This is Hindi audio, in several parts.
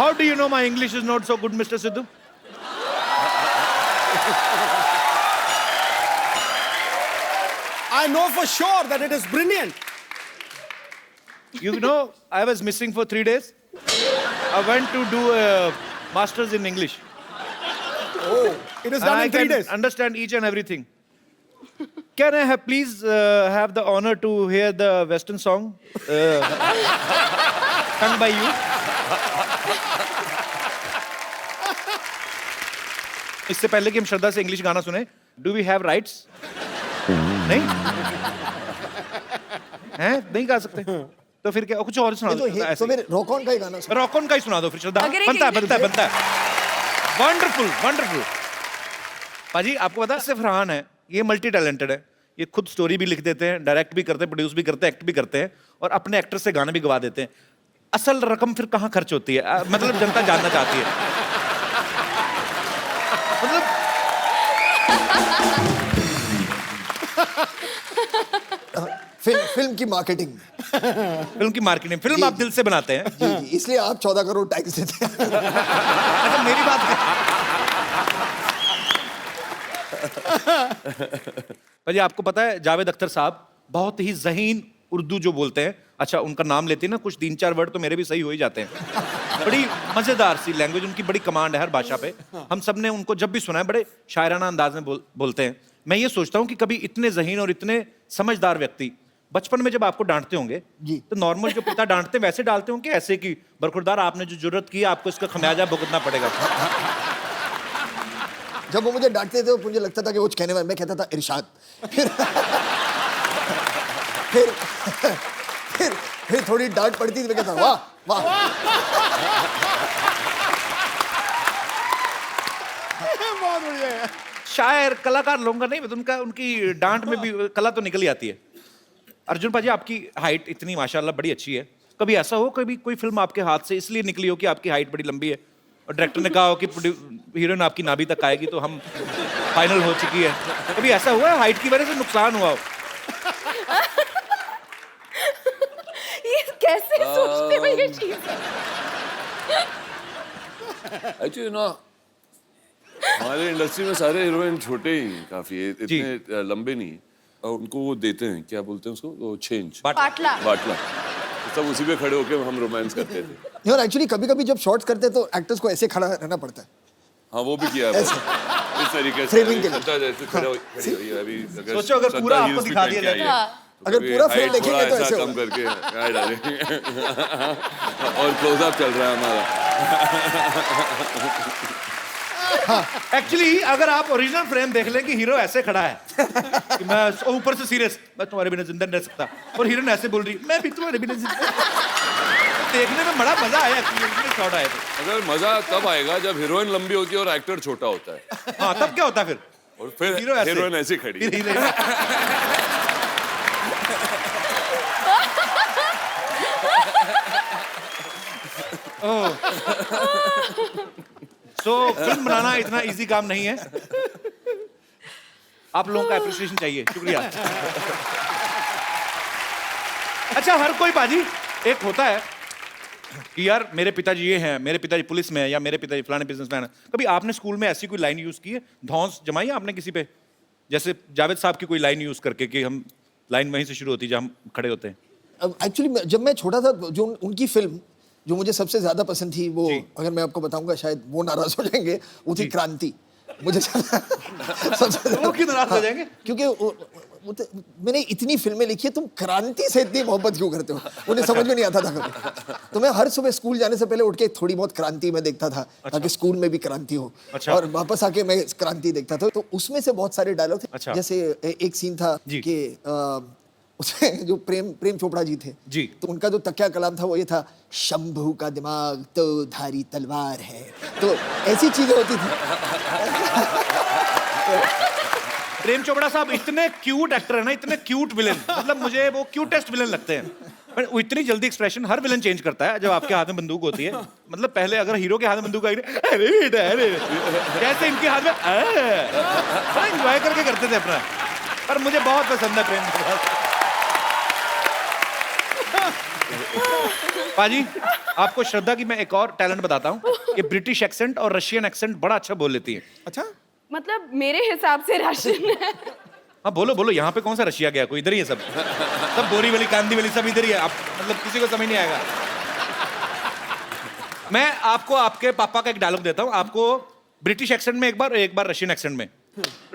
How do you know my English is not so good, Mr. Sidhu? I know for sure that it is brilliant. You know, I was missing for 3 days. I went to do a master's in English. Oh, it is And done I in 3 can days. understand each and everything. Can I have please have the honor to hear the Western song sung by you? इससे पहले कि हम श्रद्धा से इंग्लिश गाना सुने, डू वी हैव राइट्स? नहीं हैं? नहीं गा सकते तो फिर क्या कुछ और सुना दो तो मेरे रॉक ऑन का ही गाना सुनो। रॉक ऑन का ही सुना दो फिर श्रद्धा अगर एक बनता है वंडरफुल वंडरफुल पाजी आपको पता है सिर्फ फरहान है ये मल्टी टैलेंटेड है ये खुद स्टोरी भी लिख देते हैं डायरेक्ट भी करते हैं प्रोड्यूस भी करते हैं एक्ट भी करते हैं और अपने एक्टर से गाने भी गवा देते हैं असल रकम फिर कहाँ खर्च होती है मतलब जनता जानना चाहती है मतलब फिल्म की मार्केटिंग फिल्म आप दिल से बनाते हैं जी, इसलिए आप 14 करोड़ टैक्स देते हैं। अच्छा मेरी बात पर आपको पता है जावेद अख्तर साहब बहुत ही ज़हीन उर्दू जो बोलते हैं अच्छा उनका नाम लेते हैं ना कुछ 3-4 वर्ड तो मेरे भी सही हो ही जाते हैं बड़ी मजेदार सी लैंग्वेज उनकी बड़ी कमांड है हर भाषा पे हम सब ने उनको जब भी सुना है बड़े शायराना अंदाज में बोलते हैं मैं ये सोचता हूँ कि कभी इतने ज़हीन और इतने समझदार व्यक्ति बचपन में जब आपको डांटते होंगे जी। तो नॉर्मल जो पिता डांटते हैं वैसे डालते होंगे ऐसे कि बरखुरदार आपने जो जरूरत की आपको इसका खमियाजा भुगतना पड़ेगा जब वो मुझे डांटते थे तो मुझे लगता था कि वो कहने वाला मैं कहता था इरशाद फिर थोड़ी डांट पड़ती थी मैं कहता वाह वाह बहुत बढ़िया है शायर कलाकार लोगों का नहीं उनका उनकी डांट में भी कला तो निकल ही आती है अर्जुन पाजी आपकी हाइट इतनी माशाल्लाह बड़ी अच्छी है कभी ऐसा हो कभी कोई फिल्म आपके हाथ से इसलिए निकली हो कि आपकी हाइट बड़ी लंबी है और डायरेक्टर ने कहा हो कि हीरोइन आपकी नाभि तक आएगी तो हम फाइनल हो चुकी है कभी ऐसा हुआ है हाइट की वजह से नुकसान हुआ हो ये कैसे सोचते हो ये चीज एक्चुअली ना हमारे इंडस्ट्री में सारे हीरोइन छोटे ही काफी है इतने लंबे नहीं और उनको वो देते हैं क्या बोलते हैं उसको वो चेंज बाटला तो सब उसी पे खड़े होके हम रोमांस करते थे और एक्चुअली कभी-कभी जब शॉट्स करते हैं तो एक्टर्स को ऐसे खड़ा रहना पड़ता है हाँ वो भी किया है इस तरीके से Framing के लिए। सत्ता जैसे खड़ी हुई है अभी सोचो अगर पूरा आपको दिखा दिया जाए अगर पूरा फ्रेम देखेंगे तो ऐसे कम होगा। करके क्या डालेंगे और क्लोजअप चल रहा है हमारा एक्चुअली अगर आप ओरिजिनल फ्रेम देख लें कि हीरो ऐसे खड़ा है कि मैं ऊपर से सीरियस मैं तुम्हारे बिना जिंदा नहीं रह सकता और हीरोइन ऐसे बोल रही मैं भी तुम्हारे बिना जिंदा देखने में बड़ा मजा आया शॉट आया अगर मजा तब आएगा जब हीरोइन लंबी होती है और एक्टर छोटा होता है हाँ तब क्या होता है फिर और फिर हीरोइन ऐसे खड़ी सो फिल्म बनाना इतना इजी काम नहीं है आप लोगों का एप्रिसिएशन चाहिए शुक्रिया अच्छा हर कोई बाजी एक होता है कि यार मेरे पिताजी ये हैं मेरे पिताजी पुलिस में है या मेरे पिताजी फलाने बिजनेसमैन है कभी आपने स्कूल में ऐसी कोई लाइन यूज की है धौंस जमाई है आपने किसी पे जैसे जावेद साहब की कोई लाइन यूज करके कि हम लाइन वहीं से शुरू होती है जहाँ हम खड़े होते हैं एक्चुअली जब मैं छोटा था जो उनकी फिल्म जो मुझे सबसे ज्यादा पसंद थी वो अगर मैं आपको बताऊंगा शायद वो नाराज हो जाएंगे वो थी क्रांति मुझे सबसे वो क्यों नाराज हो जाएंगे क्योंकि मैंने इतनी फिल्में लिखी है तुम क्रांति से इतनी मोहब्बत क्यों करते हो उन्हें समझ में नहीं आता था कभी तो मैं हर सुबह स्कूल जाने से पहले उठ के थोड़ी बहुत क्रांति में देखता था ताकि स्कूल में भी क्रांति हो और वापस आके मैं क्रांति देखता था तो उसमें से बहुत सारे डायलॉग थे जैसे एक सीन था कि उसमें जो प्रेम चोपड़ा जी थे जी तो उनका जो तकिया कलाम था वो ये था शंभू का दिमाग तो धारी तलवार है तो ऐसी चीजें होती थी प्रेम चोपड़ा साहब इतने क्यूट एक्टर है ना इतने क्यूट विलेन मतलब मुझे वो क्यूटेस्ट विलेन लगते हैं पर वो इतनी जल्दी एक्सप्रेशन हर विलेन चेंज करता है जब आपके हाथ में बंदूक होती है मतलब पहले अगर हीरो के हाथ में बंदूक आई अरे बेटा अरे जैसे इनके हाथ में बड़ा एंजॉय करके करते थे अपना पर मुझे बहुत पसंद है प्रेम चोपड़ा पाजी, आपको श्रद्धा की मैं एक और टैलेंट बताता हूँ। ये ब्रिटिश एक्सेंट और रशियन एक्सेंट बड़ा अच्छा बोल लेती है। अच्छा, मतलब मेरे हिसाब से राशन है। हाँ बोलो बोलो, यहाँ पे कौन सा रशिया गया, कोई इधर ही है सब बोरी वाली कांदी वाली सब इधर ही है। आप मतलब किसी को समझ नहीं आएगा। मैं आपको आपके पापा का एक डायलॉग देता हूँ, आपको ब्रिटिश एक्सेंट में एक बार रशियन एक्सेंट में।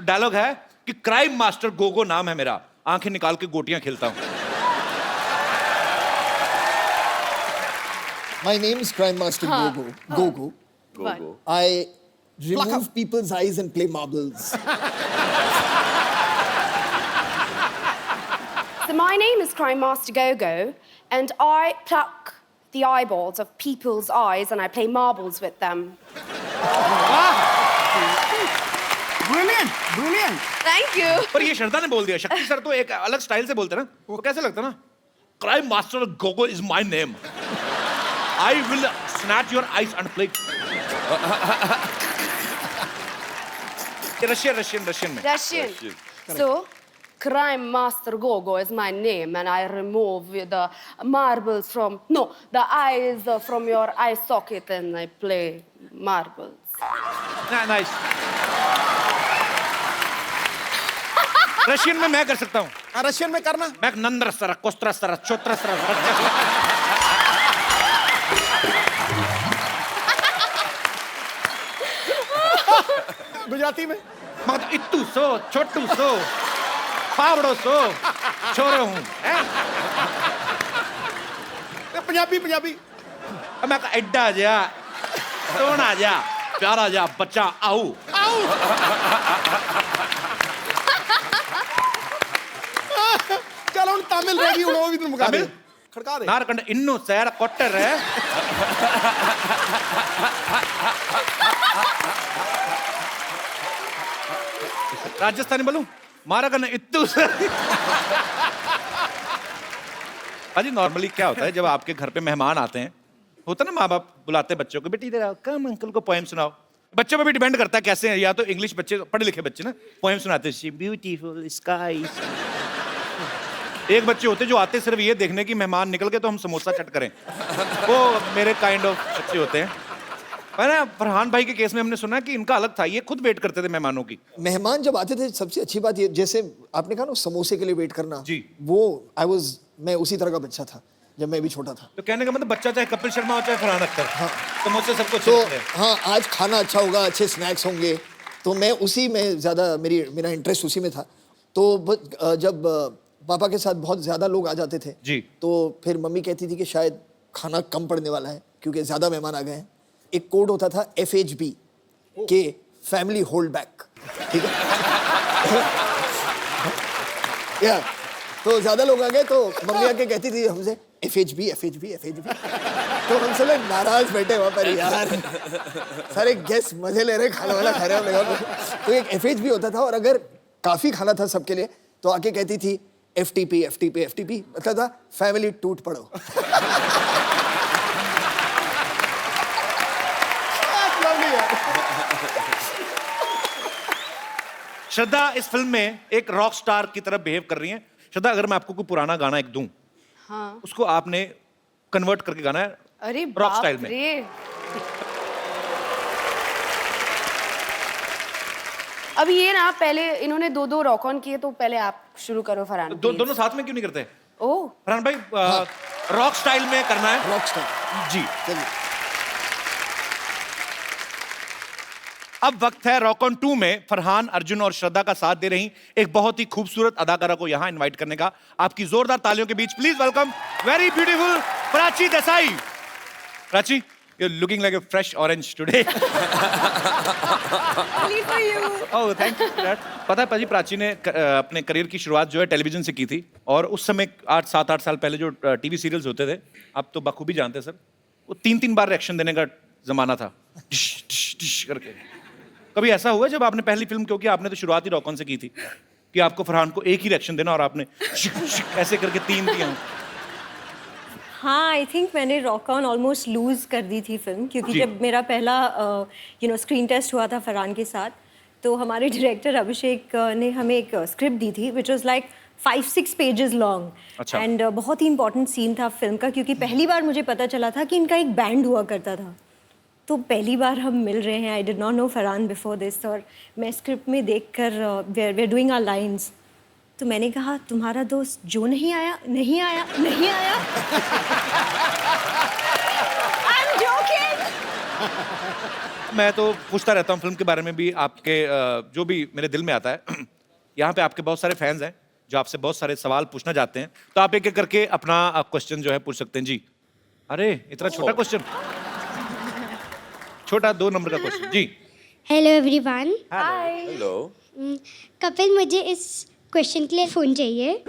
डायलॉग है कि क्राइम मास्टर गोगो नाम है मेरा, आंखें निकाल के गोटियां खेलता हूँ। my name is Crime Master Gogo. Gogo. Go. I remove people's eyes and play marbles. So my name is Crime Master Gogo, and I pluck the eyeballs of people's eyes and I play marbles with them. Brilliant, brilliant. Thank you. पर ये श्रद्धा ने बोल दिया। शक्ति सर तो एक अलग स्टाइल से बोलते ना, वो कैसे लगता ना, crime master Gogo is my name, I will snatch your eyes and play. Russian में। Russian. So, Crime Master Gogo is my name, and I remove the marbles from the eyes from your eye socket, and I play marbles. Nice. Russian में मैं कर सकता हूँ। रशियन में करना। मैं Nandra sir, कोस्त्र sir, चोत्र sir. Gujarati में मत इत्तू सो, छोटू सो, फावड़ो सो, छोरे हूँ। पंजाबी मैं एड्डा जा, सोना जा, प्यारा जा, बच्चा आओ। चलो तमिल रहेगी, वो भी तुम मुका दे। खड़का दे। नारकंड इन्नू सैर कोटर है। राजस्थानी बोलूं, मारा करना इत्तू। अजी नॉर्मली क्या होता है जब आपके घर पे मेहमान आते हैं, होता ना माँ बाप बुलाते हैं बच्चों को, बेटी इधर आओ, कम अंकल को पोएम सुनाओ। बच्चों पे भी डिपेंड करता है कैसे हैं, या तो इंग्लिश बच्चे, पढ़े लिखे बच्चे ना पोएम सुनाते हैं, ब्यूटीफुल स्काई। एक बच्चे होते जो आते सिर्फ ये देखने की मेहमान निकल के तो हम समोसा चट करें, वो मेरे काइंड ऑफ बच्चे होते हैं। पर ना फरहान भाई के केस में हमने सुना कि इनका अलग था, ये खुद वेट करते थे मेहमानों की। मेहमान जब आते थे सबसे अच्छी बात ये, जैसे आपने कहा ना समोसे के लिए वेट करना, जी। वो मैं उसी तरह का बच्चा था जब मैं भी छोटा था। तो कहने का मतलब बच्चा चाहे कपिल शर्मा हो चाहे फरहान अख्तर, हाँ। समोसे सबको तो अच्छे लगते हैं। हाँ, आज खाना अच्छा होगा, अच्छे स्नैक्स होंगे, तो मैं उसी में ज़्यादा मेरा इंटरेस्ट उसी में था। तो जब पापा के साथ बहुत ज़्यादा लोग आ जाते थे जी, तो फिर मम्मी कहती थी कि शायद खाना कम पड़ने वाला है क्योंकि ज़्यादा मेहमान आ गए हैं। एक कोड होता था FHB के फैमिली होल्ड बैक, ठीक है। या तो ज़्यादा लोग आ गए तो मम्मी आके कहती थी हमसे FHB। तो हम सब लोग नाराज बैठे वहाँ पर, यार सारे गेस्ट मजे ले रहे, खाना वाला खा रहे हैं। तो एक FHB होता था, और अगर काफ़ी खाना था सबके लिए तो आके कहती थी FTP मतलब था फैमिली टूट पड़ो। श्रद्धा इस फिल्म में एक रॉक स्टार की तरह बिहेव कर रही हैं। श्रद्धा, अगर मैं आपको कोई पुराना गाना एक दूं, हाँ। उसको आपने कन्वर्ट करके गाना है अरे रॉक स्टाइल में। रे। अभी ये ना, पहले इन्होंने दो रॉक ऑन किए, तो पहले आप शुरू करो फरहान। दोनों साथ में क्यों नहीं करते? ओह, फरहान भाई, रॉक स्टाइल में करना है। रॉक स्टार जी। चलिए। अब वक्त है रॉक ऑन 2 में फरहान, अर्जुन और श्रद्धा का साथ दे रही एक बहुत ही खूबसूरत अदाकारा को यहां इनवाइट करने का। आपकी जोरदार तालियों के बीच please welcome very beautiful Prachi Desai. Prachi, you're looking like a fresh orange today. only for you. Oh, thank you for that. पता है पाजी, प्राची ने अपने करियर की शुरुआत जो है टेलीविजन से की थी, और उस समय 7-8 साल पहले जो टीवी सीरियल्स होते थे, आप तो बखूबी जानते हैं सर, वो 3-3 बार रिएक्शन देने का जमाना था, डिश डिश डिश करके। कभी ऐसा हुआ जब आपने पहली फिल्म, क्योंकि आपने तो शुरुआत ही रॉक ऑन से की थी, कि आपको फरहान को एक ही रिएक्शन देना और आपने ऐसे करके 3 दिया? हाँ, आई थिंक मैंने रॉक ऑन ऑलमोस्ट लूज कर दी थी फिल्म, क्योंकि जी। जब मेरा पहला स्क्रीन टेस्ट हुआ था फरहान के साथ, तो हमारे डायरेक्टर अभिषेक ने हमें एक स्क्रिप्ट दी थी which was like 5-6 pages long अच्छा। एंड बहुत ही इंपॉर्टेंट सीन था फिल्म का, क्योंकि पहली बार मुझे पता चला था कि इनका एक बैंड हुआ करता था। तो पहली बार हम मिल रहे हैं, I did not know Farhan before this, और मैं स्क्रिप्ट में देखकर we are doing our lines, तो मैंने कहा तुम्हारा दोस्त जो नहीं आया नहीं आया नहीं आया। I'm joking. मैं तो पूछता रहता हूँ फिल्म के बारे में भी, आपके जो भी मेरे दिल में आता है। यहाँ पे आपके बहुत सारे फैंस हैं जो आपसे बहुत सारे सवाल पूछना चाहते हैं, तो आप एक एक करके अपना क्वेश्चन जो है पूछ सकते हैं जी। अरे इतना छोटा क्वेश्चन, छोटा 2 नंबर का क्वेश्चन जी। Hello everyone. Hi. Hello. Kapil, मुझे इस क्वेश्चन के लिए फ़ोन चाहिए।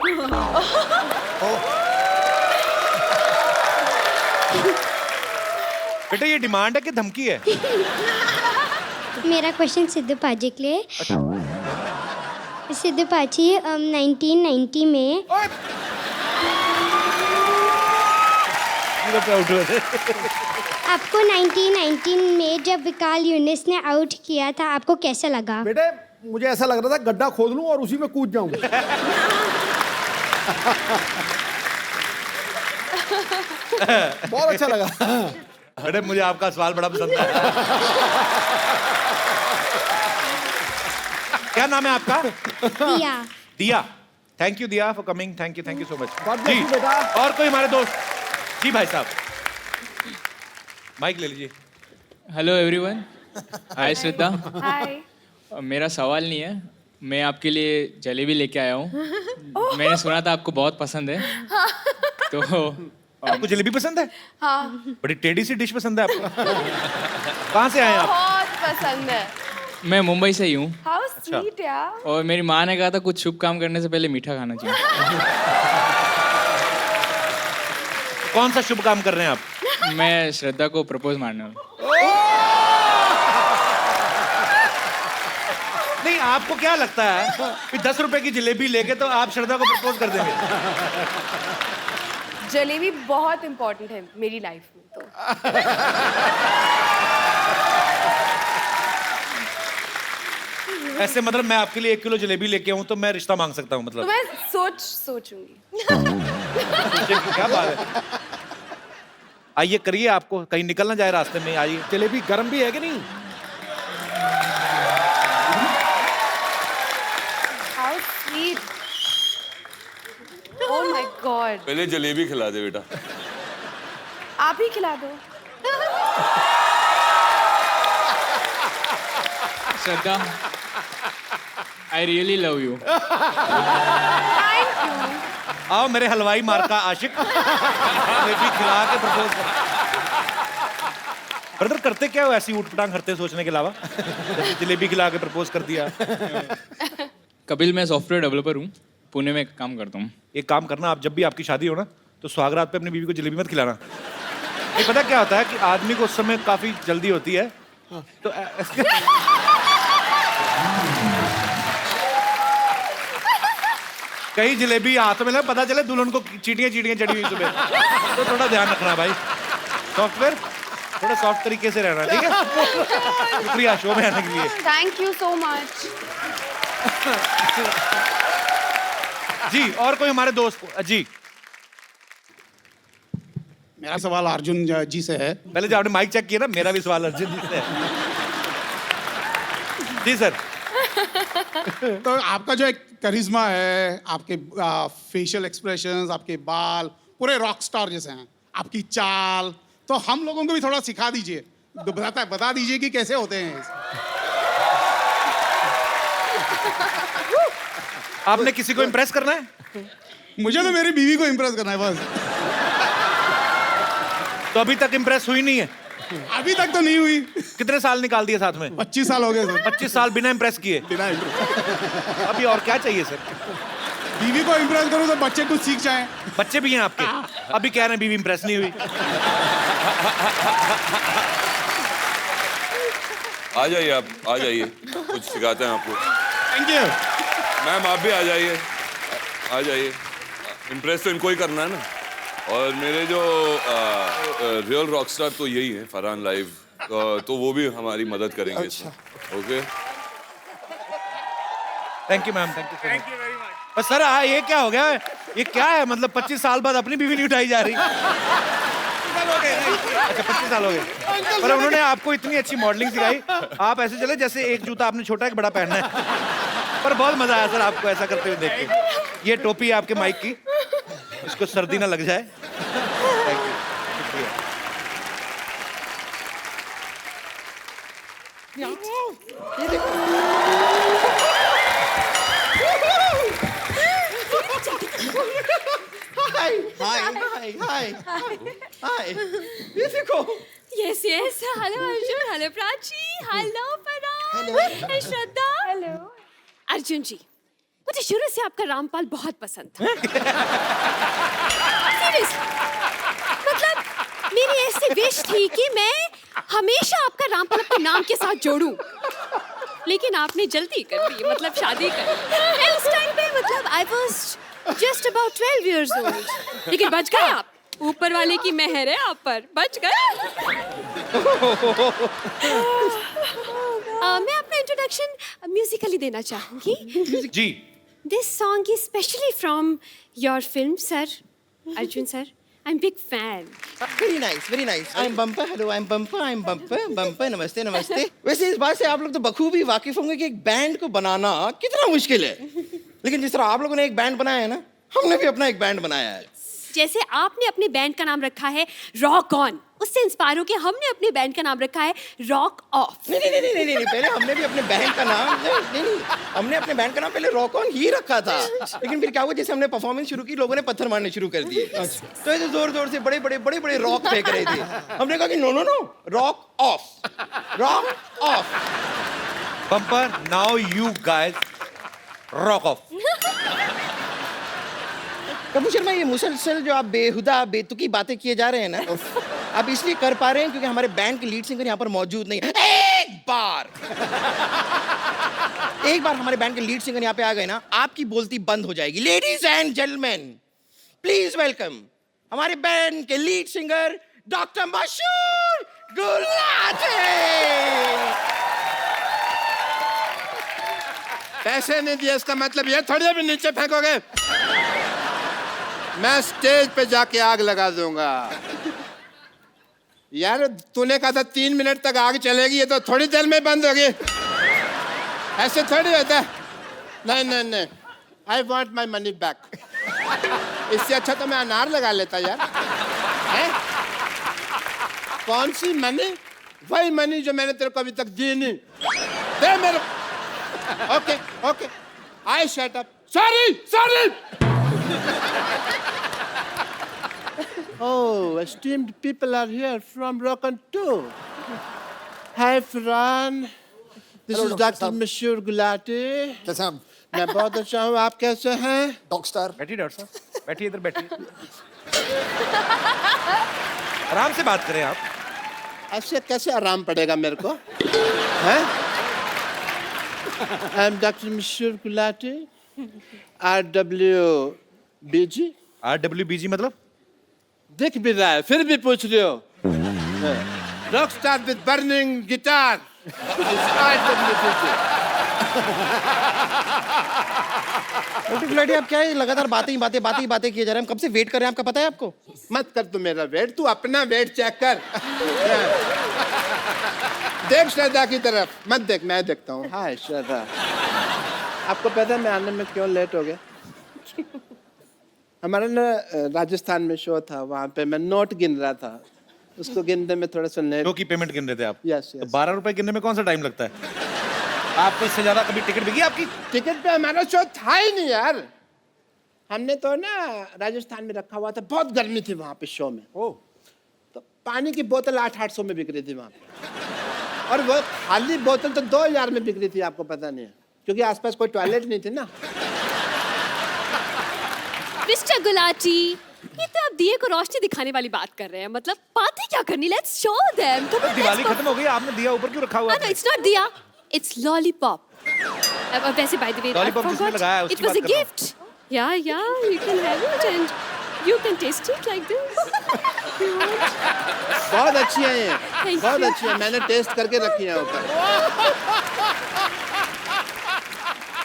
बेटा ये डिमांड है कि धमकी है? मेरा क्वेश्चन सिद्धू पाजी के लिए। सिद्धू पाजी 1990 में आपको 1919 में जब विकाल यूनिस ने आउट किया था, आपको कैसा लगा? बेटे मुझे ऐसा लग रहा था गड्ढा खोद लूं और उसी में कूद जाऊं। बहुत अच्छा लगा। बेटे मुझे आपका सवाल बड़ा पसंद है। क्या नाम है आपका? दिया। दिया। थैंक यू दिया for coming, thank you so much. God bless you, बेटा। और कोई हमारे दोस्त? जी भाई साहब, माइक ले लीजिए। Hello everyone. Hi Shraddha. Hi. मेरा सवाल नहीं है, मैं आपके लिए जलेबी लेके आया हूँ। मैंने सुना था आपको बहुत पसंद है, तो आपको जलेबी पसंद है? हाँ, बड़ी टेढ़ी सी डिश पसंद है आपको। कहाँ से आए हैं आप? बहुत पसंद है। मैं मुंबई से ही हूँ, हाउ स्वीट यार। और मेरी माँ ने कहा था कुछ शुभ काम करने से पहले मीठा खाना चाहिए। कौन सा शुभ काम कर रहे हैं आप? मैं श्रद्धा को प्रपोज मारने वाला हूँ। नहीं, आपको क्या लगता है कि 10 रुपए की जलेबी लेके तो आप श्रद्धा को प्रपोज कर देंगे? जलेबी बहुत इंपॉर्टेंट है मेरी लाइफ में, तो ऐसे मतलब मैं आपके लिए 1 किलो जलेबी लेके आऊं तो मैं रिश्ता मांग सकता हूं मतलब? मैं सोचूंगी। क्या बात है। आइए करिए, आपको कहीं निकल ना जाए रास्ते में। आइए। जलेबी गर्म भी है कि नहीं? How sweet. Oh my god. पहले जलेबी खिला दे बेटा। आप ही खिला दो। Shraddha, I really love you. Thank you. आओ मेरे हलवाई मार का आशिक, जलेबी खिला के प्रपोज कर। ब्रदर करते क्या हो ऐसी ऊटपटांग करते सोचने के अलावा? जैसे जलेबी खिला के प्रपोज कर दिया। कपिल, मैं सॉफ्टवेयर डेवलपर हूँ, पुणे में काम करता हूँ। एक काम करना, आप जब भी आपकी शादी हो ना तो सुहागरात पे अपनी बीवी को जलेबी मत खिलाना। ये पता क्या होता है कि आदमी को उस समय काफी जल्दी होती है, तो कहीं जलेबी हाथ में लगे, पता चले दुल्हन को चीटियां चीटियां चढ़ी हुई सुबह, तो थोड़ा ध्यान रखना भाई। सॉफ्टवेयर थोड़ा सॉफ्ट तरीके से रहना, ठीक है? शुक्रिया शो में आने के लिए। Thank you so much. जी और कोई हमारे दोस्त? जी मेरा सवाल अर्जुन जी से है। पहले जो आपने माइक चेक किया ना, मेरा भी सवाल अर्जुन जी से है। जी सर। तो आपका जो एक करिश्मा है, आपके फेशियल एक्सप्रेशंस, आपके बाल पूरे रॉक स्टार जैसे हैं, आपकी चाल, तो हम लोगों को भी थोड़ा सिखा दीजिए, तो बता दीजिए कि कैसे होते हैं। आपने किसी को इम्प्रेस करना है? मुझे तो मेरी बीवी को इम्प्रेस करना है बस। तो अभी तक इम्प्रेस हुई नहीं है? अभी तक तो नहीं हुई। कितने साल निकाल दिए साथ में? 25 साल हो गए सर। 25 साल बिना इम्प्रेस किए? बिना impress। अभी और क्या चाहिए सर? बीवी को इम्प्रेस करूँ तो बच्चे कुछ सीख जाएं। बच्चे भी हैं आपके? अभी कह रहे हैं बीवी इम्प्रेस नहीं हुई। आ जाइए आप, आ जाइए, कुछ सिखाते हैं आपको। थैंक यू मैम, आप भी आ जाइए, आ जाइए। इम्प्रेस तो इनको ही करना है ना। और मेरे जो रियल रॉकस्टार तो यही है, फरहान लाइव, तो वो भी हमारी मदद करेंगे इसमें। Okay, thank you ma'am, thank you so much. और सर ये क्या हो गया? ये क्या है? मतलब 25 साल बाद अपनी बीवी नहीं उठाई जा रही? अच्छा 25 साल हो गए, पर उन्होंने आपको इतनी अच्छी मॉडलिंग सिखाई, आप ऐसे चले जैसे एक जूता आपने छोटा एक बड़ा पहनना है। पर बहुत मजा आया सर आपको ऐसा करते हुए देख के। ये टोपी है आपके माइक की, इसको सर्दी ना लग जाए। थैंक यू, शुक्रिया। हाय ये देखो। Yes, yes. Hello, Arjun. Hello, Prachi. Hello, Farhan. Hey, Shraddha. Hello. Arjun जी, मुझे शुरू से आपका रामपाल बहुत पसंद था। Serious. मतलब मेरी ऐसी विश थी कि मैं हमेशा आपका रामपाल अपने नाम के साथ जोड़ूं। लेकिन आपने जल्दी कर दी, मतलब शादी कर दी। उस टाइम पे मतलब I was just about 12 years old. लेकिन बच गए आप। ऊपर वाले की मेहर है आप पर, बच गए। मैं अपना इंट्रोडक्शन म्यूजिकली देना चाहूंगी। जी। This song is specially from your film, sir. Arjun sir, I'm big fan. Very nice. I am bumper, hello I am bumper, I am bumper, bumper, नमस्ते नमस्ते। वैसे इस बात से आप लोग तो बखूबी वाकिफ होंगे कि एक बैंड को बनाना कितना मुश्किल है। लेकिन जिस तरह आप लोगों ने एक बैंड बनाया है ना, हमने भी अपना एक बैंड बनाया है। जैसे आपने अपने बैंड का नाम रखा है रॉक ऑन, उससे इंस्पायर होकर हमने अपने बैंड का नाम रखा है रॉक ऑफ। नहीं, पहले हमने भी अपने बैंड का नाम नहीं, हमने अपने बैंड का नाम पहले रॉक ऑन ही रखा था। लेकिन फिर क्या हुआ, जैसे हमने परफॉर्मेंस शुरू की, लोगों ने पत्थर मारने शुरू कर दिए। तो ऐसे जोर से बड़े रॉक फेंक रहे थे। हमने कहा कि no, rock off, rock off. Bumper, now you guys rock off. Kapoor Sharma, ये मुसलसल जो आप बेहुदा बेतुकी बातें किए जा रहे हैं ना, आप इसलिए कर पा रहे हैं क्योंकि हमारे बैंड के लीड सिंगर यहाँ पर मौजूद नहीं है। एक बार हमारे बैंड के लीड सिंगर यहाँ पे आ गए ना, आपकी बोलती बंद हो जाएगी। Ladies and gentleman, please welcome हमारे बैंड के लीड सिंगर डॉक्टर मशहूर गुलाटी। पैसे नहीं दिए इसका मतलब ये थोड़ी भी नीचे फेंकोगे। मैं स्टेज पे जाके आग लगा दूंगा। यार तूने कहा था 3 मिनट तक आग चलेगी, ये तो थोड़ी देर में बंद होगी। ऐसे थोड़ी होता है। नहीं, I want my money back. इससे अच्छा तो मैं अनार लगा लेता यार। है? कौन सी मनी? वही मनी जो मैंने तेरे को अभी तक दी नहीं। दे मेरे। Okay, I shut up. Sorry. Oh, esteemed people are here from Rock and Two. Hi, Farhan. This is Dr. Mashur Gulati. कैसे आप? मैं बहुत अच्छा हूँ, आप कैसे हैं? Dog star. बैठिए डॉक्टर साहब, बैठिए इधर बैठिए। आराम से बात करें आप। ऐसे कैसे आराम पड़ेगा मेरे को? हैं? I'm Dr. Mashur Gulati. RWBG. RWBG मतलब? दिख भी रहा है, फिर भी पूछ रहे हो। Rock star with burning guitar. Gulati, आप क्या है लगातार बातें किए जा रहे हैं? हम कब से वेट कर रहे हैं, आपका पता है आपको? मत कर तू मेरा वेट, तू अपना वेट चेक कर। देख श्रद्धा की तरफ मत देख, मैं देखता हूँ। हाय श्रद्धा, आपको पता है मैं आने में क्यों लेट हो गया? हमारा ना राजस्थान में शो था, वहाँ पे मैं नोट गिन रहा था, उसको गिनने में थोड़ा सा लेट। शो की पेमेंट गिन रहे थे आप? यस। तो 12 रुपए गिनने में कौन सा टाइम लगता है? आपको इससे ज्यादा कभी टिकट बिकी आपकी? टिकट पे हमारा शो था ही नहीं यार। हमने तो ना राजस्थान में रखा हुआ था, बहुत गर्मी थी वहाँ पे शो में। तो पानी की बोतल 800-800 में बिक रही थी वहाँ पे, और वो खाली बोतल तो 2000 में बिक रही थी, आपको पता नहीं है, क्योंकि आसपास कोई टॉयलेट नहीं थी ना। मिस्टर गुलाटी, ये तो आप दिए को रोशनी दिखाने वाली बात कर रहे हैं, मतलब बातें क्या करनी? Let's show them. दिवाली खत्म हो गई, आपने दिया ऊपर क्यों रखा हुआ है? No, it's not दिया, it's lollipop. वैसे by the way, Lollipop जिसने लगाया है, उसकी it was a बात कर रहा हूँ। gift. Yeah, you can have it and you can taste it like this. बहुत अच्छी है ये, Thank बहुत you. अच्छी है, मैंने टेस्ट करके रखी है ऊपर।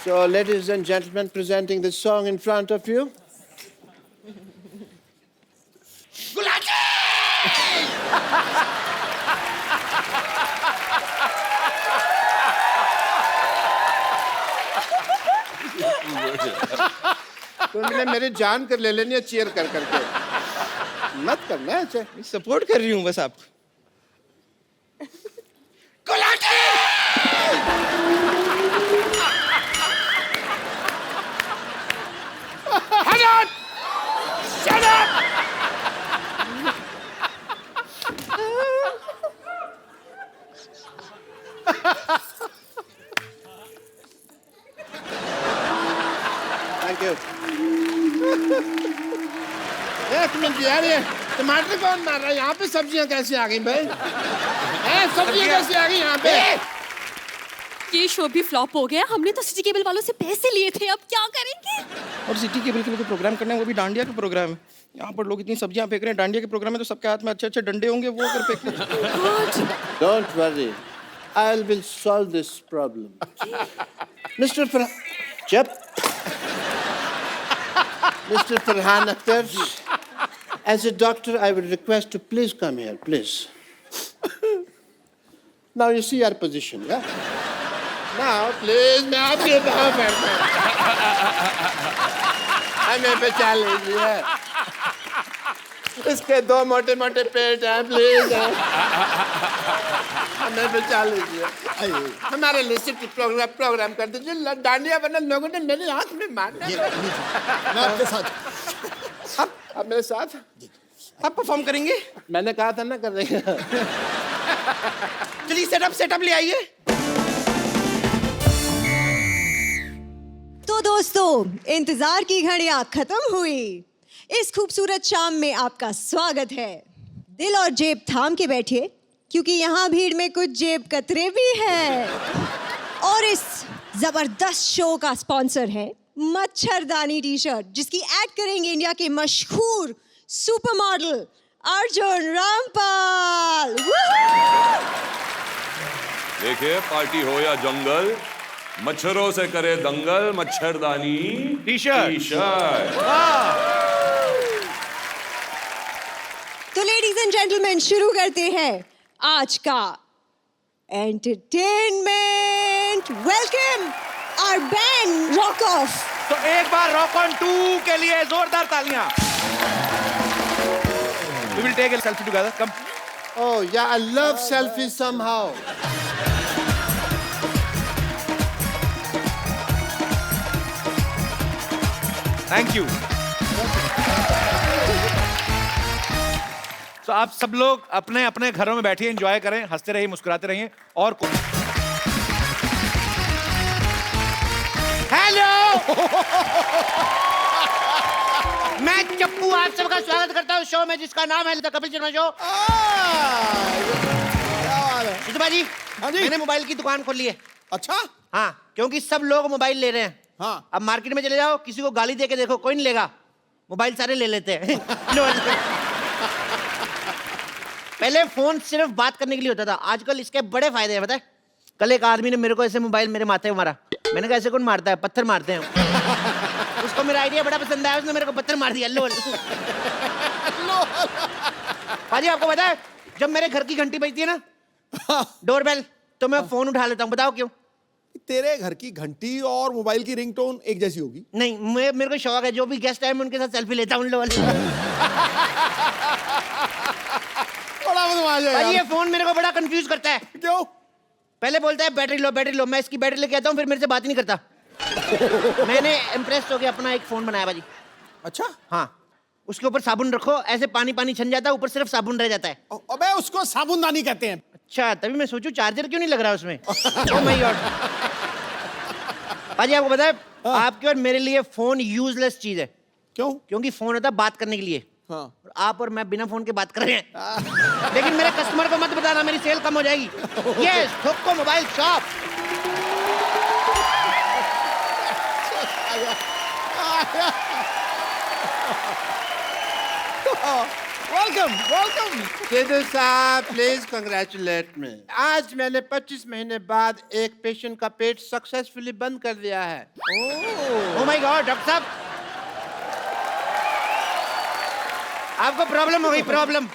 So, ladies and gentlemen, presenting the song in front of you. तुमने मेरी जान कर ले लेनी है चीयर कर करके। मत करना ऐसे। सपोर्ट कर रही हूँ बस आपको। Shut up! Thank you. एक मिनट यार, ये टमाटर कौन मार रहा है? यहाँ पे सब्जियाँ कैसे आ गई भाई? सब्जियाँ कैसे आ गई यहाँ पे? ये शो भी फ्लॉप हो गया। हमने तो सिटी केबल वालों से पैसे लिए थे, अब क्या करेंगे? और सिटी केबल के लिए प्रोग्राम करना है, वो भी डांडिया का प्रोग्राम है। यहाँ पर लोग इतनी सब्जियाँ फेंक रहे हैं, डांडिया के प्रोग्राम में तो सबके हाथ में अच्छे अच्छे डंडे होंगे, वो कर फेंक लीजिए। Don't worry, I will solve this problem. Mr. Mr. Farhan Akhtar, as a doctor, I would request to please come here, please. Now you see our position, yeah? Now, please, मैं आपके पाँव पड़ता हूँ। हमें बचा लीजिए। इसके दो मोटे मोटे पेट हैं, प्लीज। हमें बचा लीजिए। हमारे लिए सिर्फ प्रोग्राम कर दीजिए। डांडिया वरना लोगों ने मेरी आंख में मारना। मैं आपके साथ। आप मेरे साथ? आप परफॉर्म करेंगे? मैंने कहा था ना कर रहे हैं। चलिए सेटअप ले आइए। तो दोस्तों, इंतजार की घड़ियां खत्म हुई। इस खूबसूरत शाम में आपका स्वागत है। दिल और जेब थाम के बैठिए, क्योंकि यहाँ भीड़ में कुछ जेब कतरे भी हैं। और इस जबरदस्त शो का स्पॉन्सर है मच्छरदानी टी शर्ट, जिसकी ऐड करेंगे इंडिया के मशहूर सुपर मॉडल अर्जुन रामपाल। देखिए, पार्टी हो या जंगल, मच्छरों से करे दंगल, मच्छरदानी टी शर्ट। तो लेडीज एंड जेंटलमैन, शुरू करते हैं आज का entertainment. Welcome our band rock off. तो एक बार रॉक ऑन 2 के लिए जोरदार तालियां। We will take a selfie together. Come. Oh yeah, I love selfies somehow. Thank you. तो आप सब लोग अपने अपने घरों में बैठिए, एंजॉय करें, हंसते रहिए, मुस्कुराते रहिए। और हेलो, मैं चप्पू आप सबका स्वागत करता हूँ शो में, जिसका नाम है द कपिल शर्मा शो। सुषमा जी, मैंने मोबाइल की दुकान खोली है। अच्छा? हाँ, क्योंकि सब लोग मोबाइल ले रहे हैं। हाँ। अब मार्केट में चले जाओ, किसी को गाली दे के देखो, कोई नहीं लेगा। मोबाइल सारे ले लेते हैं। पहले फोन सिर्फ बात करने के लिए होता था, आजकल इसके बड़े फायदे हैं, पता है? कल एक आदमी ने मेरे को ऐसे मोबाइल मेरे माथे में मारा। मैंने कहा ऐसे कौन मारता है? पत्थर मारते हैं। उसको मेरा आइडिया बड़ा पसंद आया, उसने मेरे को पत्थर मार दिया। लो पाजी, आपको पता है जब मेरे घर की घंटी बजती है ना, डोरबेल, तो मैं फोन उठा लेता हूँ। बताओ क्यों? तेरे घर की घंटी और मोबाइल की रिंगटोन एक जैसी होगी? नहीं, मेरे को शौक है, जो भी गेस्ट आए मैं उनके साथ सेल्फी लेता हूँ। बड़ा बदमाश है यार। ये फोन मेरे को बड़ा कंफ्यूज करता है। क्यों? पहले बोलता है बैटरी लो बैटरी लो, मैं इसकी बैटरी लेके आता हूँ, फिर मेरे से बात ही नहीं करता। मैंने इम्प्रेस होकर अपना एक फोन बनाया भाजी। अच्छा? हाँ, उसके ऊपर साबुन रखो, ऐसे पानी पानी छन जाता है, ऊपर सिर्फ साबुन रह जाता है। अबे उसको साबुनदानी कहते हैं। अच्छा, तभी मैं सोचूं चार्जर क्यों नहीं लग रहा उसमें। ओह माय गॉड। भाजी आपको पता है, आपके और मेरे लिए फोन यूजलेस चीज है। क्यों? क्योंकि फोन होता है बात करने के लिए। हाँ। और आप और मैं बिना फोन के बात कर रहे हैं। लेकिन मेरे कस्टमर को मत बताना, मेरी सेल कम हो जाएगी। यस, ठोको mobile shop. Welcome welcome. Sidhu साहब प्लीज कंग्रेचुलेट मी। आज मैंने 25 महीने बाद एक पेशेंट का पेट सक्सेसफुली बंद कर दिया है। ओ माय गॉड डॉक्टर साहब, आपको प्रॉब्लम हो गई, प्रॉब्लम।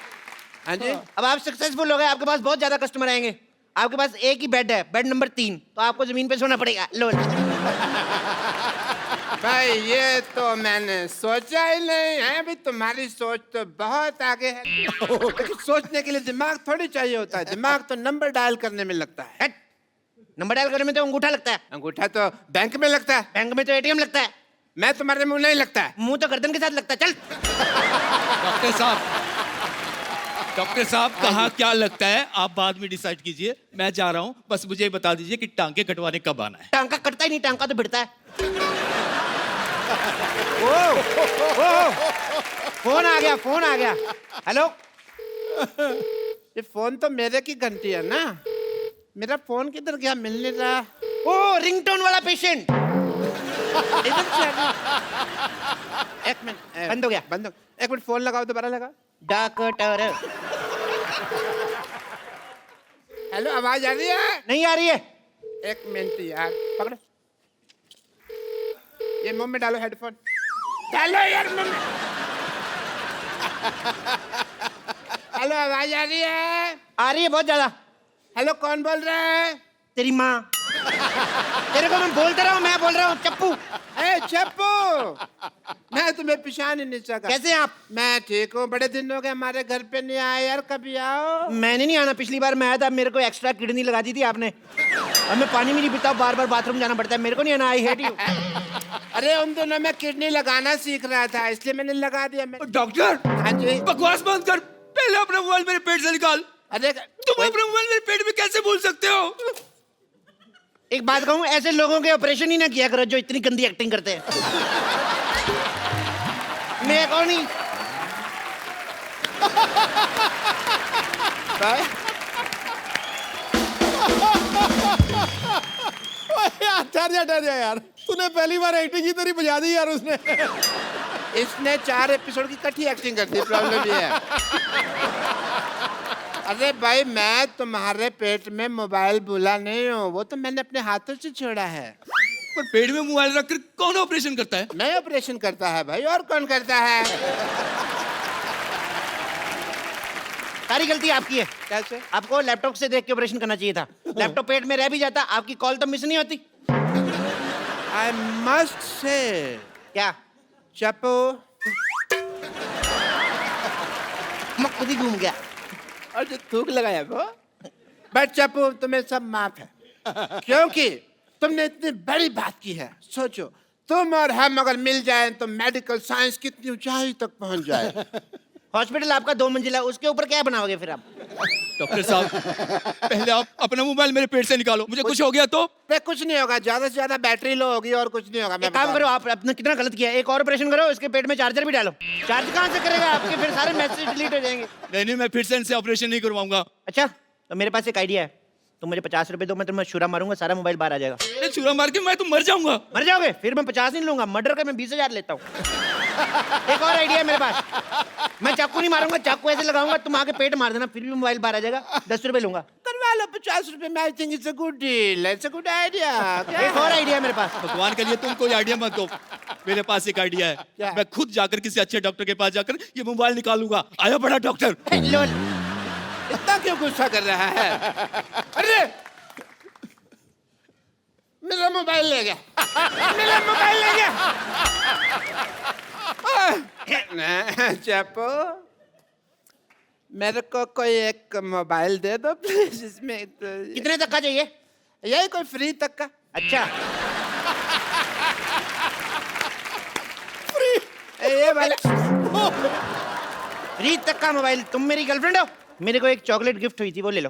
हाँ जी। अब आप सक्सेसफुल हो गए, आपके पास बहुत ज्यादा कस्टमर आएंगे। आपके पास एक ही बेड है, बेड नंबर 3, तो आपको जमीन पे सोना पड़ेगा। लो भाई ये तो मैंने सोचा ही नहीं है। अभी तुम्हारी सोच तो बहुत आगे है। लेकिन सोचने के लिए दिमाग थोड़ी चाहिए होता है। दिमाग तो नंबर डायल करने में लगता है। हट। नंबर डायल करने में तो अंगूठा लगता है, अंगूठा तो बैंक में लगता है। बैंक में तो एटीएम लगता है, मैं तुम्हारे मुंह नहीं लगता है। मुंह तो गर्दन के साथ लगता है। चल। डॉक्टर साहब कहाँ क्या लगता है आप बाद में डिसाइड कीजिए, मैं जा रहा हूँ। बस मुझे ये बता दीजिए कि टांके कटवाने कब आना है। टांका कटता ही नहीं, टांका तो भिड़ता है। ओ, फोन आ गया, फोन आ गया। हेलो। ये फोन तो मेरे की घंटी है ना। मेरा फोन किधर गया, मिल नहीं रहा। ओ रिंगटोन वाला पेशेंट। इधर से आ गया। एक मिनट, बंद हो गया, बंद हो। एक मिनट, फोन लगाओ, दोबारा लगाओ। डॉक्टर। हेलो, आवाज आ रही है? नहीं आ रही है। एक मिनट यार, पकड़ो। ये मुंह में डालो हेडफोन। डालो यार मुंह में। हेलो, आवाज आ रही है? आ रही है बहुत ज्यादा। हेलो, कौन बोल रहा है? तेरी माँ। तेरे को मैं बोलता रहा हूँ, मैं बोल रहा हूँ चप्पू। ए चप्पू, मैं तुम्हें पहचान ही नहीं सका। कैसे हैं आप? मैं ठीक हूँ। बड़े दिन हो गए हमारे घर पे नहीं आए यार, कभी आओ। मैंने नहीं आना, पिछली बार मैं आया था, मेरे को एक्स्ट्रा किडनी लगा दी थी आपने। अब मैं पानी में नहीं पीता, बार बार बाथरूम जाना पड़ता है, मेरे को नहीं आना। I hate you. अरे उन दोनों में किडनी लगाना सीख रहा था, इसलिए मैंने लगा दिया। डॉक्टर, हाँ जी। बकवास बंद कर, पहले अपना मोबाइल मेरे पेट से निकाल। अरे तुम अपना मोबाइल मेरे पेट में कैसे भूल सकते हो? एक बात कहूँ, ऐसे लोगों के ऑपरेशन ही ना किया करो जो इतनी गंदी एक्टिंग करते हैं। मैं कौन नहीं। यार ठहर जा यार, तूने पहली बार एक्टिंग की तेरी बजा दी यार उसने। इसने 4 एपिसोड की इकट्ठी एक्टिंग कर दी। प्रॉब्लम ये है। अरे भाई, मैं तुम्हारे पेट में मोबाइल भूला नहीं हूँ, वो तो मैंने अपने हाथों से छोड़ा है। पर पेट में मोबाइल रखकर कौन ऑपरेशन करता है? मैं ऑपरेशन करता है भाई, और कौन करता है? सारी गलती आपकी है। कैसे? आपको लैपटॉप से देख के ऑपरेशन करना चाहिए था। लैपटॉप पेट में रह भी जाता, आपकी कॉल तो मिस नहीं होती। I must say. क्या? चप्पू, मैं खुद ही घूम गया। और जो थूक लगाया वो। बट चप्पू, तुम्हें सब माफ है, क्योंकि तुमने इतनी बड़ी बात की है। सोचो, तुम और हम अगर मिल जाएं तो मेडिकल साइंस कितनी ऊंचाई तक पहुंच जाए। हॉस्पिटल आपका 2 मंजिला, उसके ऊपर क्या बनाओगे फिर आप? डॉक्टर साहब, पहले आप अपना मोबाइल मेरे पेट से निकालो, मुझे कुछ हो गया तो? कुछ नहीं होगा, ज्यादा से ज्यादा बैटरी लो होगी और कुछ नहीं होगा। एक काम करो, आप अपना कितना गलत किया, एक और ऑपरेशन करो, इसके पेट में चार्जर भी डालो। चार्ज कहाँ से करेगा? आपके फिर सारे मैसेज डिलीट हो जाएंगे। नहीं, मैं फिर से इनसे ऑपरेशन नहीं करवाऊंगा। अच्छा, तो मेरे पास एक आइडिया है, तुम मुझे 50 रुपए दो, मैं तुम्हें छुरा मारूंगा, सारा मोबाइल बाहर आ जाएगा। छुरा मार के मैं तो मर जाऊंगा। मर जाओगे? फिर मैं 50 नहीं लूंगा, मर्डर का मैं 20,000 लेता हूँ। एक और आइडिया है मेरे पास, मैं चाकू नहीं मारूंगा, चाकू ऐसे लगाऊंगा, तुम आगे पेट मार देना, फिर भी मोबाइल बाहर आ जाएगा। 10 रुपए लूंगा। करवा लो 50 रुपए में। I think it's a good deal, it's a good idea. एक और आइडिया है मेरे पास। भगवान के लिए तुम कोई आइडिया मत दो, मेरे पास एक आइडिया है। मैं खुद जाकर किसी अच्छे डॉक्टर के पास जाकर ये मोबाइल निकालूंगा। आया बड़ा डॉक्टर। इतना क्यों गुस्सा कर रहा है? अरे मेरा मोबाइल ले गया, मेरा मोबाइल ले गया। चप्पू, मेरे को कोई एक मोबाइल दे दो प्लीज। इसमें कितने तक का चाहिए? यही कोई फ्री तक का। अच्छा, फ्री? ये वाला फ्री तक का मोबाइल? तुम मेरी गर्लफ्रेंड हो? मेरे को एक चॉकलेट गिफ्ट हुई थी, वो ले लो।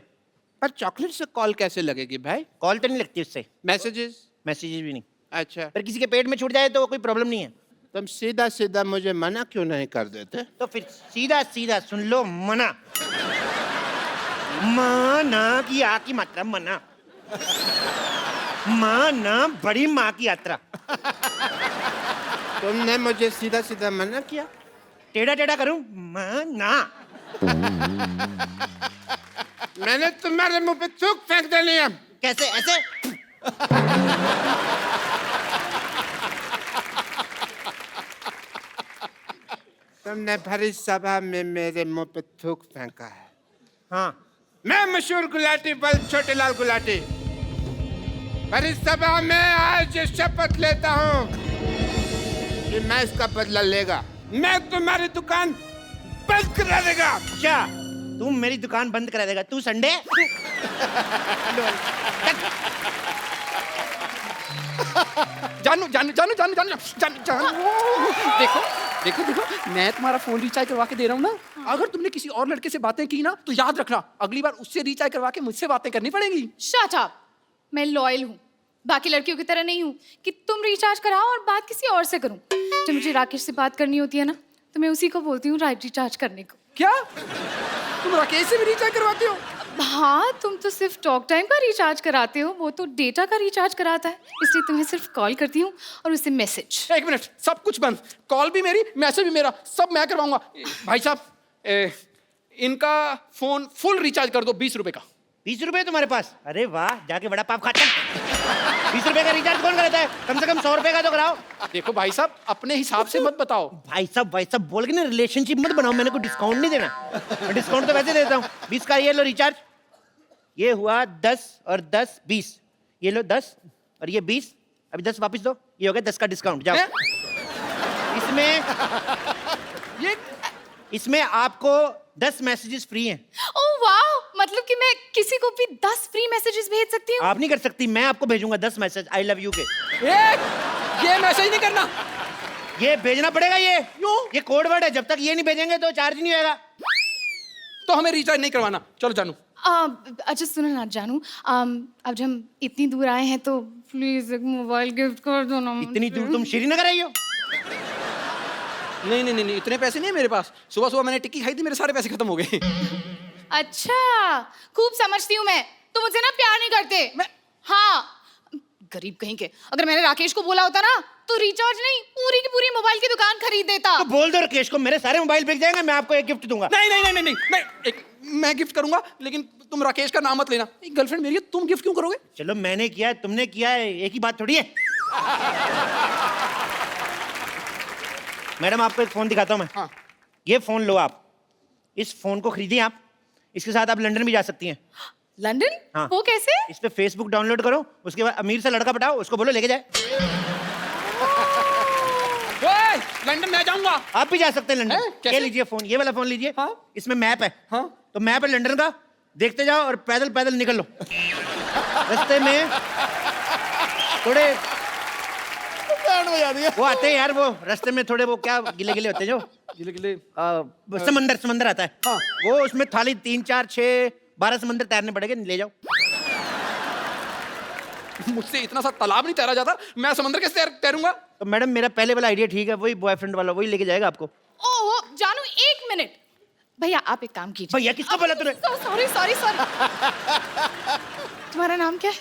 पर चॉकलेट से कॉल कैसे लगेगी भाई? कॉल तो नहीं लगती उससे। मैसेजेस? मैसेजेस भी नहीं। अच्छा, पर किसी के पेट में छूट जाए तो कोई प्रॉब्लम नहीं है। तुम सीधा सीधा मुझे मना क्यों नहीं कर देते? तो फिर सीधा सीधा सुन लो, मना। माना की आ की मात्रा मना, माना बड़ी माँ की यात्रा। तुमने मुझे सीधा सीधा मना किया? टेढ़ा टेढ़ा करूं ना। मैंने तुम्हारे मुंह पे थूक फेंक देनी है। कैसे ऐसे? तुमने भरी सभा में मेरे मुंह पे थूक फेंका है। हाँ, मैं मशहूर गुलाटी बल्ब छोटेलाल गुलाटी भरी सभा में आज शपथ लेता हूँ कि मैं इसका बदला लेगा। मैं तुम्हारी दुकान बंद करा देगा। क्या तू मेरी दुकान बंद करा देगा? तू संडे जानू जानू जानू जानू जानू जानू जानू देखो देखो देखो, मैं तुम्हारा फोन रिचार्ज करवा के दे रहा हूँ ना। अगर तुमने किसी और लड़के से बातें की ना तो याद रखना, अगली बार उससे रिचार्ज करवा के मुझसे बातें करनी पड़ेगी। Shut up. मैं लॉयल हूँ, बाकी लड़कियों की तरह नहीं हूँ कि तुम रिचार्ज कराओ और बात किसी और से करूँ। जब मुझे राकेश से बात करनी होती है ना तो मैं उसी को बोलती हूँ रिचार्ज करने को। क्या तुम राकेश से भी रिचार्ज करवाते हो? हाँ, तुम तो सिर्फ टॉक टाइम का रिचार्ज कराते हो, वो तो डेटा का रिचार्ज कराता है, इसलिए तुम्हें सिर्फ कॉल करती हूँ और उससे मैसेज। एक मिनट, सब कुछ बंद। कॉल भी मेरी, मैसेज भी मेरा, सब मैं करवाऊंगा। भाई साहब, इनका फोन फुल रिचार्ज कर दो 20 रुपए का। 20 रुपए तुम्हारे पास? अरे वाह, जाके बड़ा पाप खाता। 20 रुपए का रिचार्ज कौन करता है? कम से कम 100 रुपए का तो कराओ। देखो भाई साहब, अपने हिसाब से मत बताओ। भाई साहब बोल के ना रिलेशनशिप मत बनाओ। मैंने कोई डिस्काउंट नहीं देना, मैं डिस्काउंट तो वैसे देता हूँ। 20 का ये लो रिचार्ज, ये हुआ 10 और 10 20, ये लो 10 और ये 20, अभी 10 वापस दो, ये हो गया 10 का डिस्काउंट। जाओ। इसमें आपको 10 मैसेजेस फ्री हैं। ओह वाह, मतलब कि मैं किसी को भी 10 फ्री मैसेजेस भेज सकती हूँ? आप नहीं कर सकती, मैं आपको भेजूंगा 10 मैसेज आई लव यू के। ये मैसेज नहीं करना, ये भेजना पड़ेगा। ये कोड वर्ड है, जब तक ये नहीं भेजेंगे तो चार्ज नहीं होगा। तो हमें रिचार्ज नहीं करवाना। चलो जानू। अच्छा सुनो ना जानू, अब जब हम इतनी दूर आए हैं तो प्लीज एक मोबाइल गिफ्ट कर दो ना। इतनी दूर तुम श्रीनगर आई हो? नहीं नहीं नहीं, इतने पैसे नहीं है मेरे पास। सुबह सुबह मैंने टिक्की खाई थी, मेरे सारे पैसे खत्म हो गए। अच्छा, खूब समझती हूँ मैं, तुम मुझसे ना प्यार नहीं करते। हाँ, गरीब कहीं के। अगर मैंने राकेश को बोला होता ना तो रिचार्ज नहीं, पूरी की पूरी मोबाइल की दुकान खरीद देता। तो बोल दो राकेश को, मेरे सारे मोबाइल बिक जाएंगे, मैं आपको एक गिफ्ट दूंगा। नहीं नहीं नहीं नहीं नहीं, मैं गिफ्ट करूंगा, लेकिन तुम राकेश का नाम मत लेना। गर्लफ्रेंड मेरी है, तुम गिफ्ट क्यों करोगे? चलो मैंने किया है, तुमने किया है, एक ही बात थोड़ी है। मैडम आपको एक फोन दिखाता हूं मैं। हाँ। ये फोन लो आप, इस फोन को खरीदिए आप, इसके साथ आप लंदन भी जा सकती हैं। लंदन? हाँ। वो कैसे? इस पे फेसबुक डाउनलोड करो, उसके बाद अमीर से लड़का पटाओ, उसको बोलो लेके जाए। लंदन मैं जाऊंगा। आप भी जा सकते हैं लंदन। कैसे? ये लीजिए फोन, ये वाला फोन लीजिए। हाँ? इसमें मैप है। हाँ? तो मैप है लंदन का, देखते जाओ और पैदल पैदल निकल लो। रास्ते में थोड़े वो आते हैं यार, वो रास्ते में थोड़े वो क्या गिले गिले होते हैं जो गिले गिले समंदर आता है। हाँ। वो उसमें थाली 3 4 6 12 समंदर तैरने पड़ेंगे, ले जाओ। मुझसे इतना सा तालाब नहीं तैरा जाता, मैं समंदर कैसे तैरूंगा? तो मैडम मेरा पहले वाला आइडिया ठीक है, वही बॉयफ्रेंड वाला, वही लेके जाएगा आपको। ओह जानू, एक मिनट भैया, आप एक काम कीजिए। भैया किसको बोला तूने? Sorry sorry sorry. तुम्हारा नाम क्या है?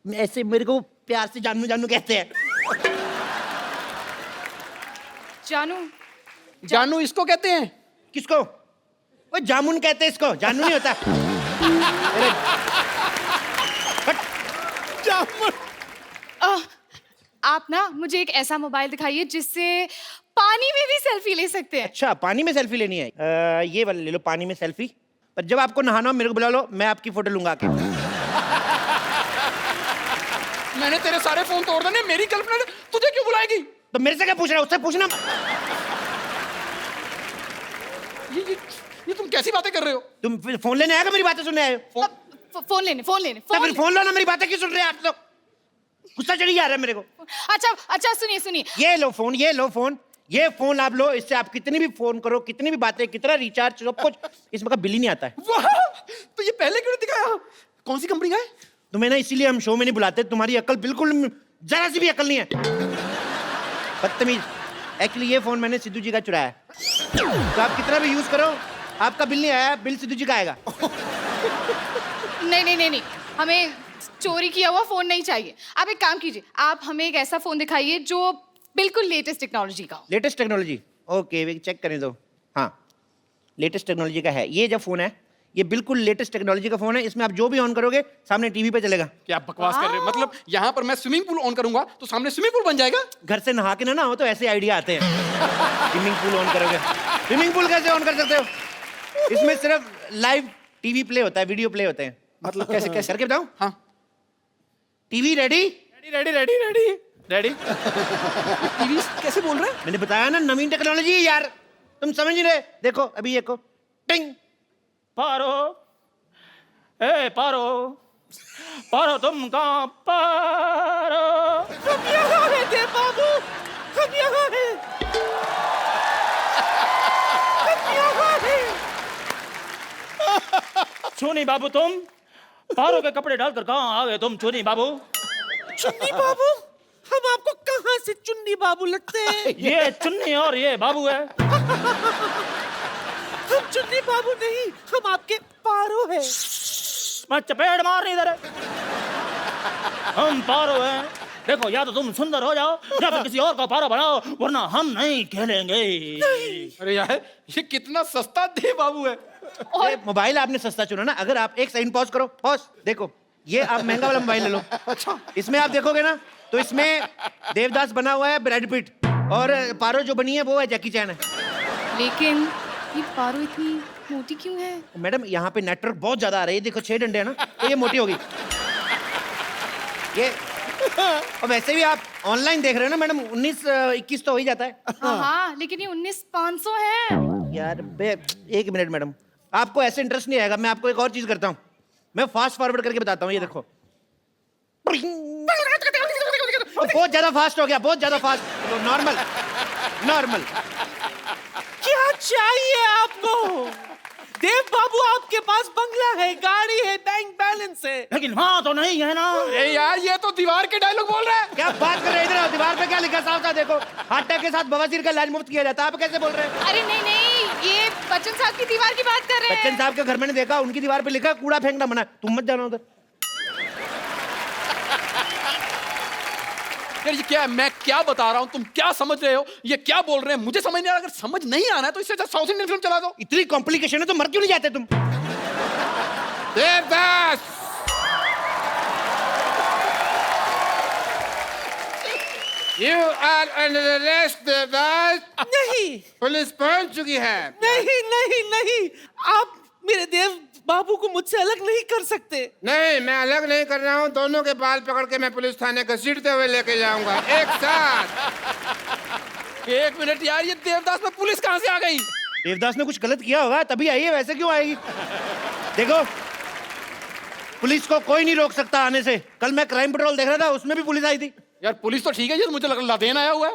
ऐसे मेरे को प्यार से जानू जानू कहते हैं। जानू? जानू इसको कहते हैं? किसको? वो जामुन कहते हैं इसको, जानू नहीं होता। जामुन। आप ना मुझे एक ऐसा मोबाइल दिखाइए जिससे पानी में भी सेल्फी ले सकते हैं। अच्छा, पानी में सेल्फी लेनी है? ये वाला ले लो, पानी में सेल्फी। पर जब आपको नहाना हो मेरे को बुला लो, मैं आपकी फोटो लूंगा आके। मैंने तेरे सारे फोन तोड़ देने, मेरी गर्लफ्रेंड तुझे क्यों बुलाएगी? तो मेरे से क्या पूछ रहा है, उससे पूछना। ये तुम कैसी बातें कर रहे हो? तुम फिर फोन लेने आएगा, मेरी बातें सुनने आए हो? फोन लेने तो फिर फोन लो ना, मेरी बातें क्यों सुन रहे हैं आप लोग? गुस्सा चढ़ी जा रहा है मेरे को। अच्छा सुनिए सुनिए, ये लो फोन, ये लो फोन, ये फोन आप लो, इससे आप कितनी भी फोन करो, कितनी भी बातें, कितना रिचार्ज, सब कुछ, इसमें का बिल ही नहीं आता है। वाह, तो ये पहले क्यों नहीं दिखाया? कौन सी कंपनी का है? तुम्हें ना इसीलिए हम शो में नहीं बुलाते, तुम्हारी अकल बिल्कुल जरा सी भी अकल नहीं है, बदतमीज। एक्चुअली ये फोन मैंने सिद्धू जी का चुराया है, तो आप कितना भी यूज करो आपका बिल नहीं आया, बिल सिद्धू जी का आएगा। नहीं, हमें चोरी किया हुआ फोन नहीं चाहिए। आप एक काम कीजिए, आप हमें एक ऐसा फोन दिखाइए जो बिल्कुल लेटेस्ट टेक्नोलॉजी का हो। Latest technology? ओके चेक करने दो। हाँ, लेटेस्ट टेक्नोलॉजी का है ये जो फ़ोन है, ये बिल्कुल लेटेस्ट टेक्नोलॉजी का फ़ोन है। इसमें आप जो भी ऑन करोगे सामने टीवी पे चलेगा। क्या बकवास कर रहे हो? मतलब यहाँ पर मैं स्विमिंग पूल ऑन करूंगा तो सामने स्विमिंग पूल बन जाएगा? घर से नहा के ना हो तो ऐसे आइडिया आते हैं। स्विमिंग पूल ऑन करोगे, स्विमिंग पूल कैसे ऑन कर सकते हो? इसमें सिर्फ लाइव टीवी प्ले होता है, वीडियो प्ले होते हैं। मतलब कैसे कैसे करके बताऊं? हाँ। TV ready? Ready ready ready ready. TV कैसे बोल रहे हैं? मैंने बताया ना, नवीन टेक्नोलॉजी यार, तुम समझ नहीं रहे। देखो अभी ये को टिंग, पारो, ए पारो, पारो तुम कहाँ पारो? हम यहाँ हैं देव बाबू, हम यहाँ हैं, हम यहाँ हैं। चुन्नी बाबू तुम पारो के कपड़े डालकर कहाँ आ गए तुम चुन्नी बाबू? चुन्नी बाबू? हम आपको कहाँ से चुन्नी बाबू लगते हैं? ये चुन्नी और ये बाबू है। हम चुन्नी बाबू नहीं, हम आपके पारो हैं। मैं चपेट मार नहीं दे रहे। हम पारो हैं। देखो या तो तुम सुंदर हो जाओ या फिर किसी और का पारो बनाओ, वरना हम नहीं खेलेंगे। अरे यार ये कितना सस्ता देव बाबू है। ये मोबाइल आपने सस्ता चुना ना। अगर आप एक सेकंड पॉज करो, पॉज, देखो ये आप महंगा वाला मोबाइल ले लो। अच्छा, इसमें आप देखोगे ना तो इसमें देवदास बना हुआ है ब्रैड पिट, और पारो जो बनी है वो है जैकी चैन है। लेकिन ये पारो इतनी मोटी क्यों है? मैडम यहाँ पे नेटवर्क बहुत ज्यादा आ रहा है। ये देखो 6 डंडे है ना, तो ये मोटी होगी ये। और वैसे भी आप ऑनलाइन देख रहे हो ना मैडम, 19-21 तो हो ही जाता है। हाँ, लेकिन ये 19,500 है। यार एक मिनट मैडम, आपको ऐसे इंटरेस्ट नहीं आएगा। मैं आपको एक और चीज करता हूँ, मैं फास्ट फॉरवर्ड करके बताता हूँ। ये देखो बहुत ज्यादा फास्ट हो गया, बहुत ज्यादा फास्ट। Normal normal. क्या चाहिए आपको? देव बाबू आपके पास बंगला है, गाड़ी है, बैंक बैलेंस है, लेकिन हाँ तो नहीं है ना। अरे यार ये तो दीवार के डायलॉग बोल रहे हैं। क्या बात कर रहे हैं? इधर दीवार पे क्या लिखा साफ था, देखो हार्ट अटैक के साथ बवासीर का इलाज मुफ्त किया जाता है। आप कैसे बोल रहे हैं? अरे नहीं नहीं, ये बच्चन साहब की दीवार की बात कर रहे हैं। बच्चन साहब के घर मैंने देखा, उनकी दीवार पे लिखा कूड़ा फेंकना मना, तुम मत जाना उधर। यार ये क्या है? मैं क्या बता रहा हूँ, तुम क्या समझ रहे हो? ये क्या बोल रहे हैं मुझे समझ नहीं आ रहा। अगर समझ नहीं आना है तो इससे साउथ इंडियन फिल्म चला दो। इतनी कॉम्प्लिकेशन है तो मर क्यों नहीं जाते तुम? Devdas, you are under arrest Devdas. नहीं पुलिस पहुंच चुकी है। नहीं नहीं नहीं, आप मेरे देव बाबू को मुझसे अलग नहीं कर सकते। नहीं, मैं अलग नहीं कर रहा हूँ। दोनों के बाल पकड़ के मैं पुलिस थाने घसीटते हुए लेके जाऊंगा एक साथ। एक मिनट यार, ये देवदास में पुलिस कहाँ से आ गई? देवदास ने कुछ गलत किया होगा तभी आई है, वैसे क्यों आएगी? देखो पुलिस को कोई नहीं रोक सकता आने से। कल मैं क्राइम पेट्रोल देख रहा था, उसमें भी पुलिस आई थी। यार पुलिस तो ठीक है, ये तो मुझे लग लादेन आया हुआ है।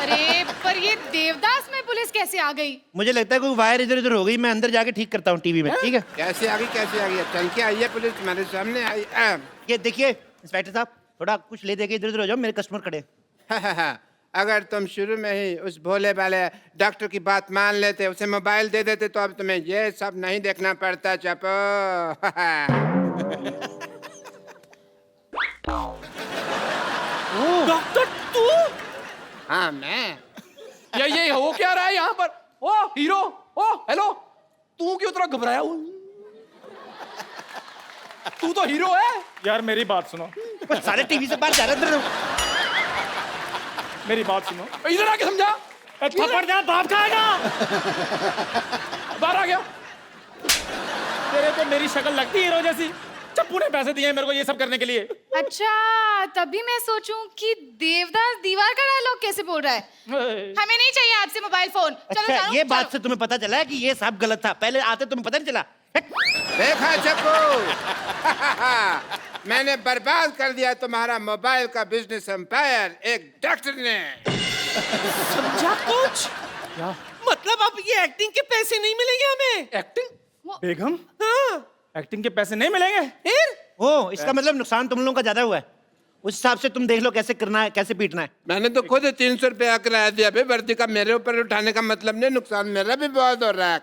अरे पर ये देवदास में पुलिस कैसे आ गई? मुझे लगता है कोई वायर इधर उधर हो गई। मैं अंदर जाके ठीक करता हूँ टीवी में, ठीक है? कैसे आ गई, कैसे आ गई? चल के आई है पुलिस, तुम्हारे सामने आई। ये देखिए इंस्पेक्टर साहब, थोड़ा कुछ ले दे के इधर उधर हो जाओ, मेरे कस्टमर खड़े। अगर तुम शुरू में ही उस भोले वाले डॉक्टर की बात मान लेते, उसे मोबाइल दे देते, तो अब तुम्हें ये सब नहीं देखना पड़ता। चपो। डॉक्टर तू? हाँ मैं। ये हो क्या रहा है यहाँ पर? ओ हीरो, ओ हेलो, तू क्यों इतना घबराया हुआ? तू तो हीरो है यार। मेरी बात सुनो, सारे टीवी से बाहर जा रहे हैं। मेरी बात सुनो, इधर आके समझा। थप्पड़ जा बाप खाएगा। बाहर आ गया। तेरे को मेरी शक्ल लगती है हीरो जैसी। चप्पू ने पैसे दिए हैं मेरे को ये सब करने के लिए। अच्छा, तभी मैं सोचूं कि देवदास दीवार का डायलॉग कैसे बोल रहा है। हमें नहीं चाहिए आपसे मोबाइल फोन। चलो अच्छा, चलो, ये चलो। बात से तुम्हें पता चला है कि ये सब गलत था? पहले आते तुम्हें पता नहीं चला? देखा चप्पू, मैंने बर्बाद कर दिया तुम्हारा मोबाइल का बिजनेस एम्पायर एक डॉक्टर ने। समझा कुछ? मतलब अब ये एक्टिंग के पैसे नहीं मिलेंगे हमें? एक्टिंग? बेगम, हाँ। एक्टिंग के पैसे नहीं मिलेंगे? फिर? ओ, इसका मतलब नुकसान तुम लोगों का ज्यादा हुआ है। उस हिसाब से तुम देख लो कैसे करना है, कैसे पीटना है। मैंने तो खुद 300 रुपया किराया दिया भाई। वर्दी का मेरे ऊपर उठाने का मतलब नहीं, नुकसान मेरा भी बहुत हो रहा है।